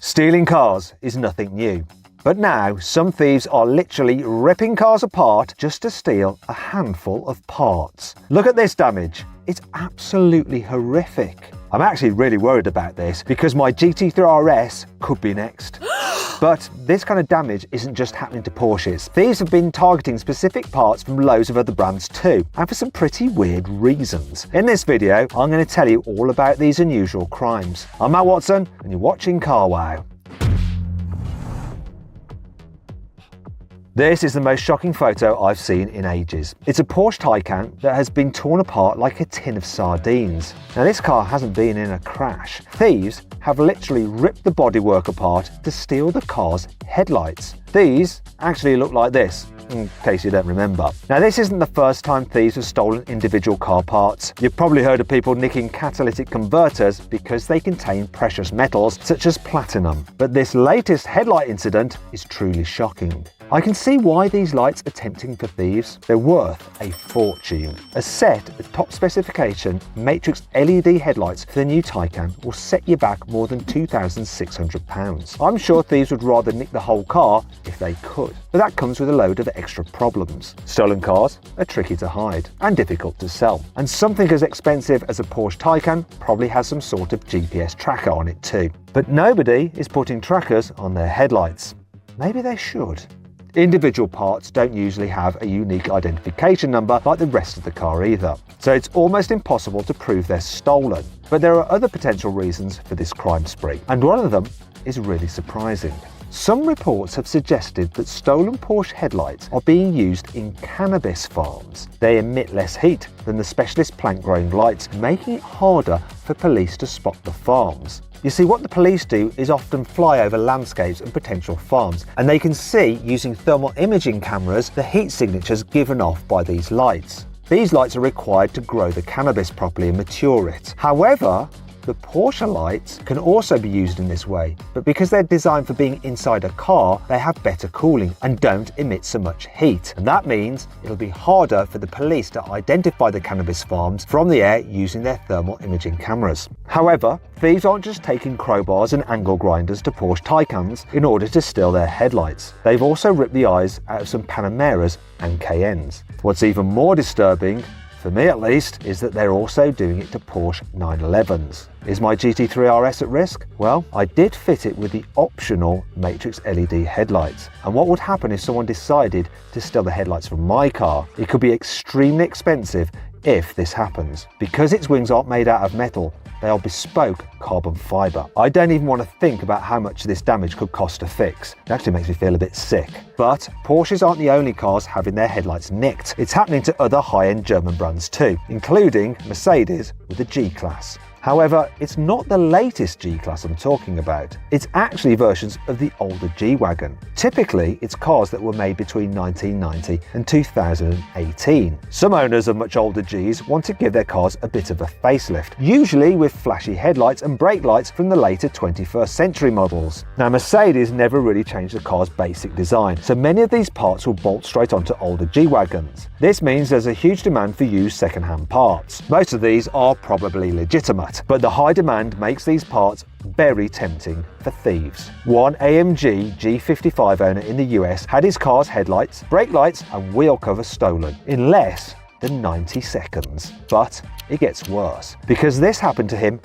Stealing cars is nothing new, but now some thieves are literally ripping cars apart just to steal a handful of parts. Look at this damage. It's absolutely horrific. I'm actually really worried about this because my GT3 RS could be next. But this kind of damage isn't just happening to Porsches. Thieves have been targeting specific parts from loads of other brands too, and for some pretty weird reasons. In this video, I'm going to tell you all about these unusual crimes. I'm Matt Watson, and you're watching Car Wow. This is the most shocking photo I've seen in ages. It's a Porsche Taycan that has been torn apart like a tin of sardines. Now this car hasn't been in a crash. Thieves have literally ripped the bodywork apart to steal the car's headlights. These actually look like this, in case you don't remember. Now this isn't the first time thieves have stolen individual car parts. You've probably heard of people nicking catalytic converters because they contain precious metals such as platinum. But this latest headlight incident is truly shocking. I can see why these lights are tempting for thieves. They're worth a fortune. A set of top specification matrix LED headlights for the new Taycan will set you back more than £2,600. I'm sure thieves would rather nick the whole car if they could, but that comes with a load of extra problems. Stolen cars are tricky to hide and difficult to sell, and something as expensive as a Porsche Taycan probably has some sort of GPS tracker on it too. But nobody is putting trackers on their headlights. Maybe they should. Individual parts don't usually have a unique identification number like the rest of the car either, so it's almost impossible to prove they're stolen. But there are other potential reasons for this crime spree, and one of them is really surprising. Some reports have suggested that stolen Porsche headlights are being used in cannabis farms. They emit less heat than the specialist plant-growing lights, making it harder for police to spot the farms. You see, what the police do is often fly over landscapes and potential farms, and they can see, using thermal imaging cameras, the heat signatures given off by these lights. These lights are required to grow the cannabis properly and mature it. However, the Porsche lights can also be used in this way, but because they're designed for being inside a car, they have better cooling and don't emit so much heat. And that means it'll be harder for the police to identify the cannabis farms from the air using their thermal imaging cameras. However, thieves aren't just taking crowbars and angle grinders to Porsche Taycans in order to steal their headlights. They've also ripped the eyes out of some Panameras and Cayennes. What's even more disturbing, for me at least, is that they're also doing it to Porsche 911s. Is my GT3 RS at risk? Well, I did fit it with the optional matrix LED headlights. And what would happen if someone decided to steal the headlights from my car? It could be extremely expensive if this happens. Because its wings aren't made out of metal, they are bespoke carbon fibre. I don't even want to think about how much this damage could cost to fix. It actually makes me feel a bit sick. But Porsches aren't the only cars having their headlights nicked. It's happening to other high-end German brands too, including Mercedes with the G-Class. However, it's not the latest G-Class I'm talking about. It's actually versions of the older G-Wagon. Typically, it's cars that were made between 1990 and 2018. Some owners of much older Gs want to give their cars a bit of a facelift, usually with flashy headlights and brake lights from the later 21st century models. Now, Mercedes never really changed the car's basic design, so many of these parts will bolt straight onto older G-Wagons. This means there's a huge demand for used second-hand parts. Most of these are probably legitimate, but the high demand makes these parts very tempting for thieves. One AMG G55 owner in the US had his car's headlights, brake lights and wheel cover stolen in less than 90 seconds. But it gets worse, because this happened to him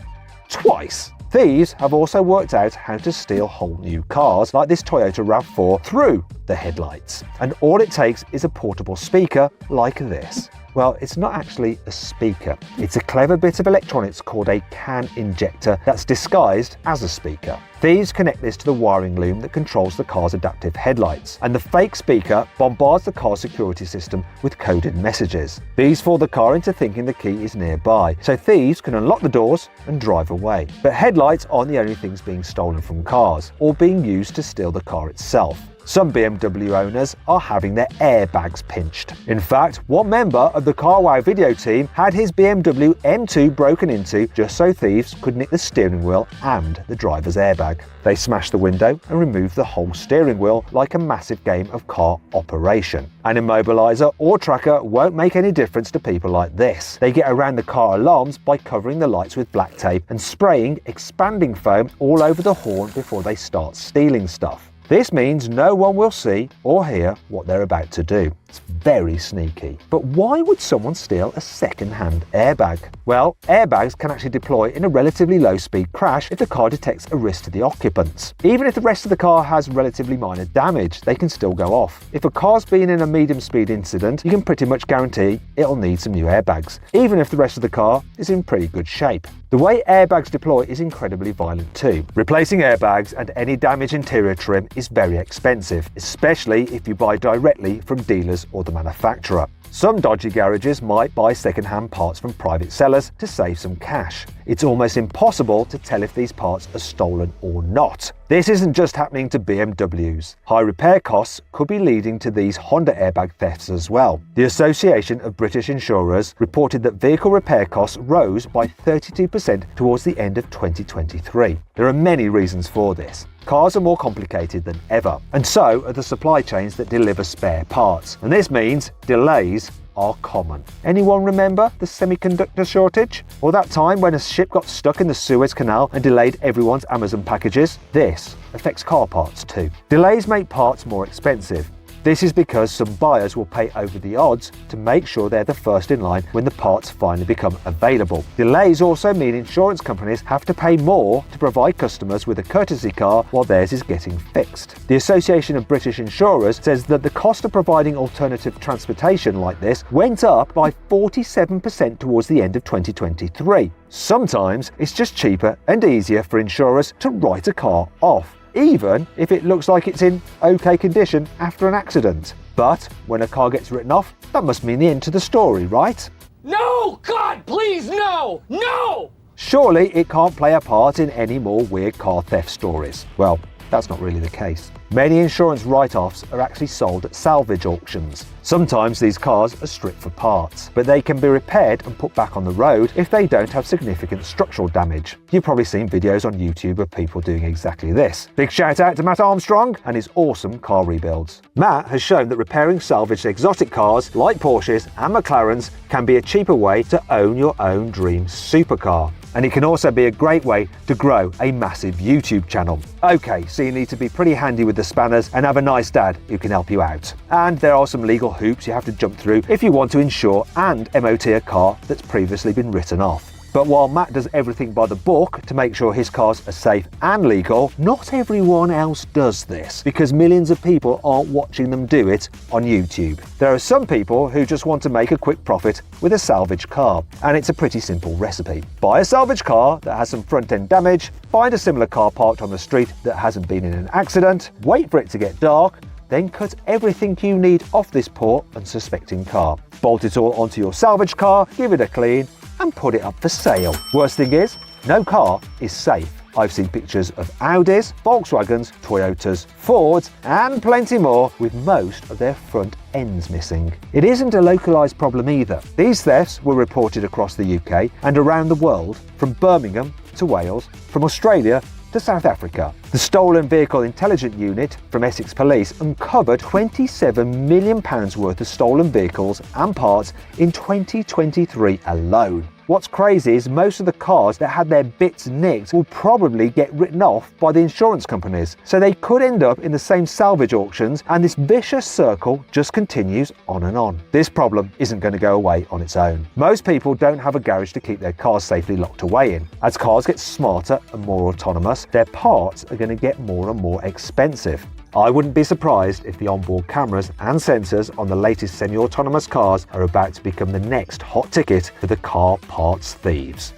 twice. Thieves have also worked out how to steal whole new cars, like this Toyota RAV4, through the headlights. And all it takes is a portable speaker like this. Well, it's not actually a speaker. It's a clever bit of electronics called a CAN injector that's disguised as a speaker. Thieves connect this to the wiring loom that controls the car's adaptive headlights, and the fake speaker bombards the car's security system with coded messages. These fool the car into thinking the key is nearby, so thieves can unlock the doors and drive away. But headlights aren't the only things being stolen from cars, or being used to steal the car itself. Some BMW owners are having their airbags pinched. In fact, one member of the CarWow video team had his BMW M2 broken into just so thieves could nick the steering wheel and the driver's airbag. They smashed the window and removed the whole steering wheel like a massive game of car operation. An immobilizer or tracker won't make any difference to people like this. They get around the car alarms by covering the lights with black tape and spraying expanding foam all over the horn before they start stealing stuff. This means no one will see or hear what they're about to do. It's very sneaky. But why would someone steal a second-hand airbag? Well, airbags can actually deploy in a relatively low-speed crash if the car detects a risk to the occupants. Even if the rest of the car has relatively minor damage, they can still go off. If a car's been in a medium-speed incident, you can pretty much guarantee it'll need some new airbags, even if the rest of the car is in pretty good shape. The way airbags deploy is incredibly violent too. Replacing airbags and any damaged interior trim is very expensive, especially if you buy directly from dealers or the manufacturer. Some dodgy garages might buy second-hand parts from private sellers to save some cash. It's almost impossible to tell if these parts are stolen or not. This isn't just happening to BMWs. High repair costs could be leading to these Honda airbag thefts as well. The Association of British Insurers reported that vehicle repair costs rose by 32% towards the end of 2023. There are many reasons for this. Cars are more complicated than ever, and so are the supply chains that deliver spare parts. And this means delays are common. Anyone remember the semiconductor shortage? Or that time when a ship got stuck in the Suez Canal and delayed everyone's Amazon packages? This affects car parts too. Delays make parts more expensive. This is because some buyers will pay over the odds to make sure they're the first in line when the parts finally become available. Delays also mean insurance companies have to pay more to provide customers with a courtesy car while theirs is getting fixed. The Association of British Insurers says that the cost of providing alternative transportation like this went up by 47% towards the end of 2023. Sometimes it's just cheaper and easier for insurers to write a car off, even if it looks like it's in okay condition after an accident. But when a car gets written off, that must mean the end to the story, right? No! God, please, no! No! Surely it can't play a part in any more weird car theft stories. Well, that's not really the case. Many insurance write-offs are actually sold at salvage auctions. Sometimes these cars are stripped for parts, but they can be repaired and put back on the road if they don't have significant structural damage. You've probably seen videos on YouTube of people doing exactly this. Big shout out to Matt Armstrong and his awesome car rebuilds. Matt has shown that repairing salvaged exotic cars like Porsches and McLarens can be a cheaper way to own your own dream supercar. And it can also be a great way to grow a massive YouTube channel. Okay, so you need to be pretty handy with the spanners and have a nice dad who can help you out. And there are some legal hoops you have to jump through if you want to insure and MOT a car that's previously been written off. But while Matt does everything by the book to make sure his cars are safe and legal, not everyone else does this because millions of people aren't watching them do it on YouTube. There are some people who just want to make a quick profit with a salvage car, and it's a pretty simple recipe. Buy a salvage car that has some front-end damage, find a similar car parked on the street that hasn't been in an accident, wait for it to get dark, then cut everything you need off this poor, unsuspecting car. Bolt it all onto your salvage car, give it a clean, and put it up for sale. Worst thing is, no car is safe. I've seen pictures of Audis, Volkswagens, Toyotas, Fords, and plenty more with most of their front ends missing. It isn't a localised problem either. These thefts were reported across the UK and around the world, from Birmingham to Wales, from Australia to South Africa. The Stolen Vehicle Intelligence Unit from Essex Police uncovered £27 million worth of stolen vehicles and parts in 2023 alone. What's crazy is most of the cars that had their bits nicked will probably get written off by the insurance companies, so they could end up in the same salvage auctions, and this vicious circle just continues on and on. This problem isn't going to go away on its own. Most people don't have a garage to keep their cars safely locked away in. As cars get smarter and more autonomous, their parts are going to get more and more expensive. I wouldn't be surprised if the onboard cameras and sensors on the latest semi-autonomous cars are about to become the next hot ticket for the car parts thieves.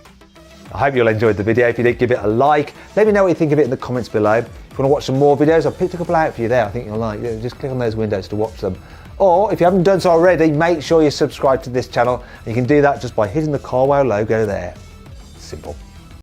I hope you all enjoyed the video. If you did, give it a like. Let me know what you think of it in the comments below. If you want to watch some more videos, I've picked a couple out for you there. I think you'll like. Just click on those windows to watch them. Or if you haven't done so already, make sure you subscribe to this channel. You can do that just by hitting the CarWow logo there. Simple.